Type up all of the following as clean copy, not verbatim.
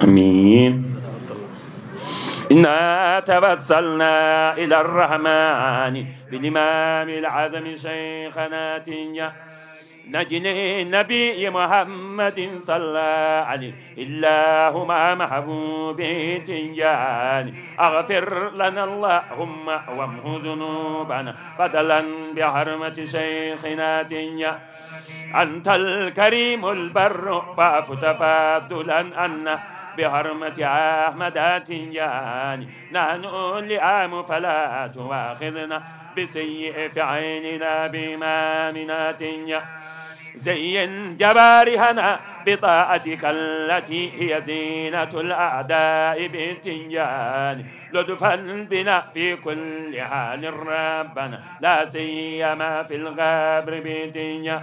آمين. إنا توسلنا إلى الرحمن بالإمام العظم شيخنا تنيا نجني النبي محمد صلى عليه اللهم محبوب تنجاني أغفر لنا اللهم وامه ذنوبنا بدلا بحرمة شيخنا تنيا أنت الكريم البر فاف تفضلا أن بحرمة أحمد تنجاني نحن لعام فلا تواخذنا بسيء فعيننا بإمامنا تنجا زين جبارهنا بطاعتك التي هي زينة الأعداء بتنجان لطفا بنا في كل حال ربنا لا سيما في الغبر بتنجان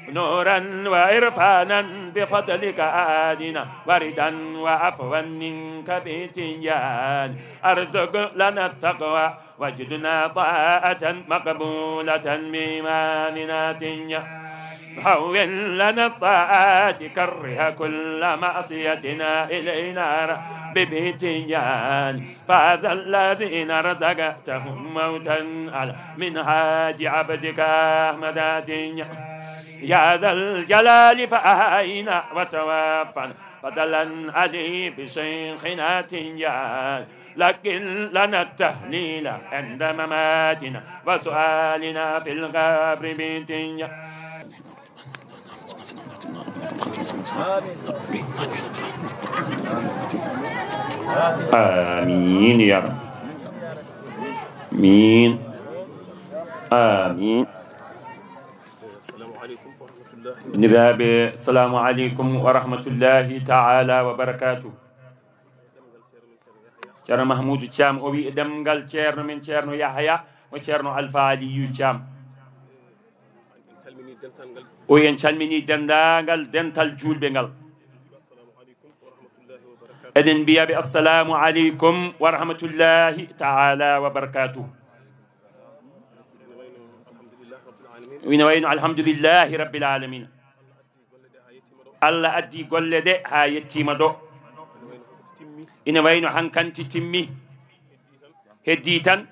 نورا وإرفانا بفضلك آدنا وردا وعفوا منك بتنجان أرزق لنا التقوى وجدنا طاعة مقبولة بإمامنا تنجان هون لنا الطاعات كره كل معصيتنا إلينا ببتنجان فهذا الذين رزقتهم موتا على منهاج عبدك أحمد تنجان يا ذا الجلال فأحينا وتوفنا فضلا عليه بشيخنا تنجان لكن لنا التهليل عند مماتنا وسؤالنا في القبر بتنجان آمين يا رب آمين آمين. السلام عليكم ورحمة الله تعالى وبركاته. Ceerno Mahmoudou Thiam o wi demgal ceerno men ceerno Yahya o ceerno Alpha Aliyu Thiam o en calmini dendagal dental julɓe ngal eɗen mbiyaɓe assalamu aleykum wa rahmatullahi taala wa barakatuh. ina wayno alhamdulillahi rabbil alamin Allah addi golle ɗe ha yettima ɗo ina wayno hankanti timmi heddi tan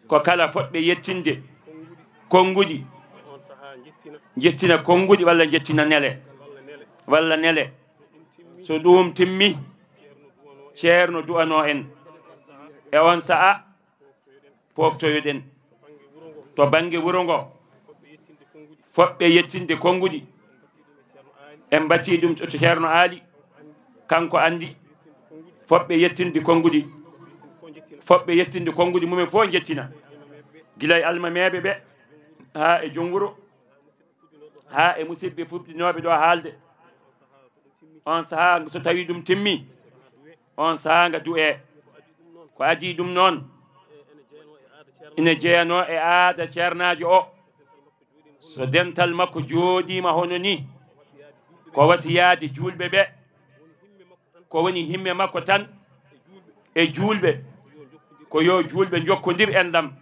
ko kala foɗɓe yettinde konguɗi jettina konguɗi walla jettina nele walla nele so ɗum timmi ceerno du'ano en e on sa'a poftoyoɗen to bange wuro ngo foɓɓe yettinde konguɗi en batti ɗum to ceerno Ali kanko andi foɓɓe yettinde konguɗi foɓɓe yettinde konguɗi mumen fof jettina gilay almameɓe ɓe ha e joom wuro ha e musidɓe fuɗɗinoɓe ɗo haalde on saaha so tawi ɗum timmi on saaha nga du'e ko adi ɗum noon ina jeeyano e aada ceernajo o so dental makko jooɗima hono ni ko wasiyade julɓe ɓe ko woni himme makko tan e julɓe ko yo julɓe jokkodir enɗam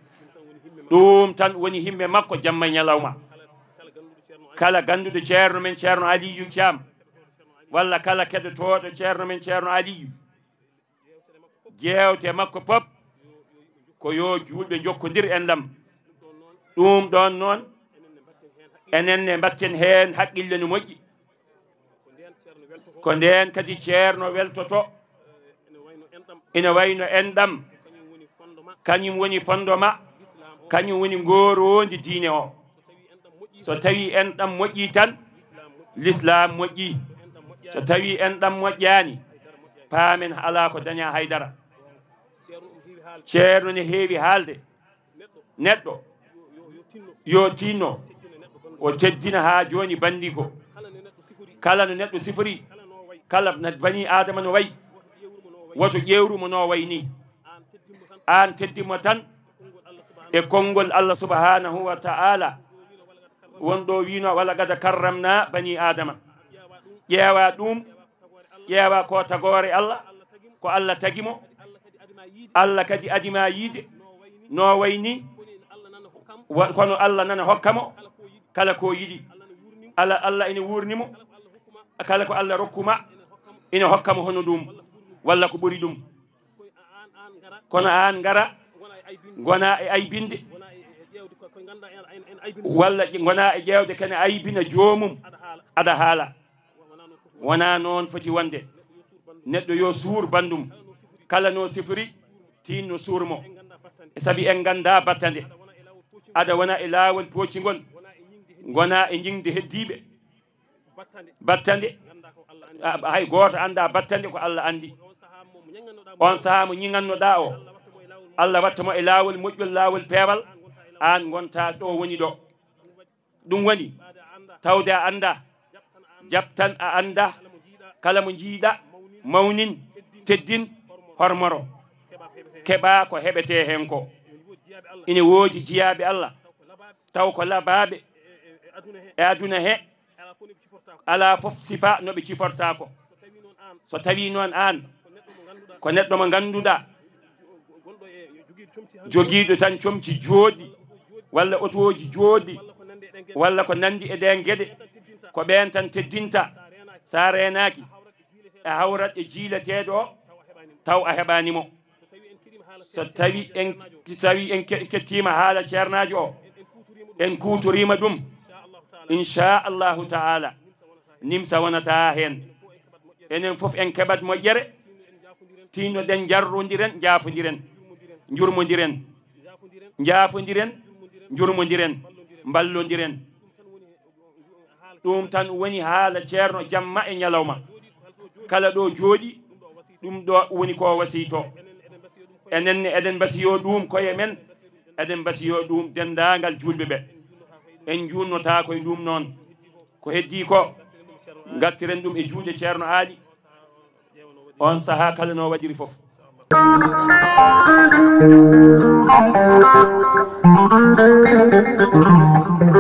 ɗum tan woni himme makko jamma ñalawma kala ganduɗo ceerno men ceerno Aliyu Thiam walla kala keɗotoɗo ceerno men ceerno Aliyu jewte makko pop ko yo julɓe jokkodir enɗam ɗum ɗon noon enenne mbatten hen haqqille no moƴƴi ko nden kadi ceerno weltoto ina wayno enɗam kañum woni fondoma kañum woni ngorondi diine o so tawi enɗam moƴƴi tan l'islam moƴƴi so tawi enɗam moƴƴani paamen ala ko daña haydara ceerno ne heewi haalde neɗɗo yo tinno o teddina ha joni bandi ko kala no neɗɗo sifori kala no bani adama no wayi woto ƴewrumo no way ni an teddimo tan e konngol Allah subhanahu wa ta'ala wonɗo wino wala gada karramna bani adama ƴeewa ɗum ƴeewa ko tagore Allah ko Allah tagimo Allah kadi adima yiide no wayni kono Allah nana hokkamo kala ko yiɗi Allah ina wurnimo kala ko Allah rokkuma ina hokkamo hono ɗum walla ko ɓuri ɗum kono an ngara gona e aybinde walla gona e ƴewde kene aybina joomum aɗa haala wona noon foti wonde neɗɗo yo suur bandum kala no sifori tinno suurmo sabi en ganda battande aɗa wona e laawol poocigol gona e jingde heddiɓe battande hay goto anda battande ko Allah andi on saaha mo ñigannoɗa o Allah wattamo e laawol moƴƴol laawol peewal an gonta ɗo woni ɗo ɗum woni tawde a anda jabtan a anda kala mo jiiɗa mawnin teddin hormoro keɓa ko heɓete hen ko ine woodi jiyaɓe Allah taw ko labaɓe e aduna he ala fof sifa noɓe ciforta ko so tawi noon an ko neɗɗo mo ganduɗa jogiiɗo tan comci jooɗi walla otoji jooɗi walla ko nandi e ɗen gueɗe ko ɓen tan teddinta sa renaki e hawrat e jiilateɗo o taw a heɓanimo so tawi en kettima haala ceernajo o en kutorima ɗum inchallahu taala nimsa wonata hen enen foof en keɓat moƴƴere tinno ɗen jarrodiren jaafodiren jurmodiren jaafodiren jurmodiren ballodiren ɗum tan woni haala ceerno jamma e ñalawma kala ɗo jooɗi ɗum ɗo woni ko wasito enenne eɗen mbasiyo ɗum koye men eɗen mbasiyo ɗum dendagal julɓe ɓe en junnota koye ɗum noon ko heddi ko gartiren ɗum e juuɗe ceerno Aly on saaha kala no waɗiri foof